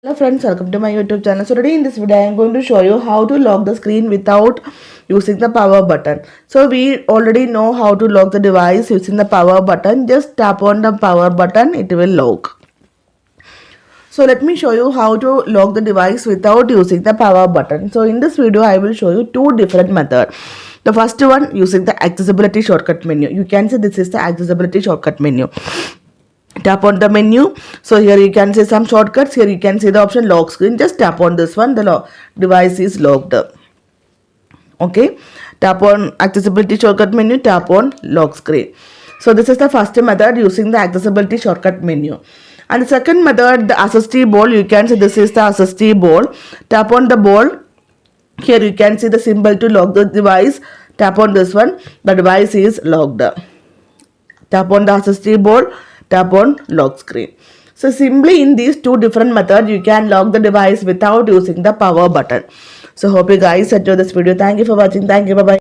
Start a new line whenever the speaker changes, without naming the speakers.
Hello friends, welcome to my YouTube channel. So today in this video I am going to show you how to lock the screen without using the power button. So we already know how to lock the device using the power button. Just tap on the power button, it will lock. So let me show you how to lock the device without using the power button. So in this video I will show you two different methods. The first one using the accessibility shortcut menu. You can see this is the accessibility shortcut menu. Tap on the menu. So here you can see some shortcuts. Here you can see the option lock screen. Just tap on this one. The device is locked. Okay. Tap on accessibility shortcut menu. Tap on lock screen. So this is the first method using the accessibility shortcut menu. And the second method, the SSD ball. You can see this is the SSD ball. Tap on the ball. Here you can see the symbol to lock the device. Tap on this one. The device is locked. Tap on the SSD ball. Tap on lock screen. So simply in these two different methods you can lock the device without using the power button. So hope you guys enjoy this video. Thank you for watching. Thank you. Bye bye.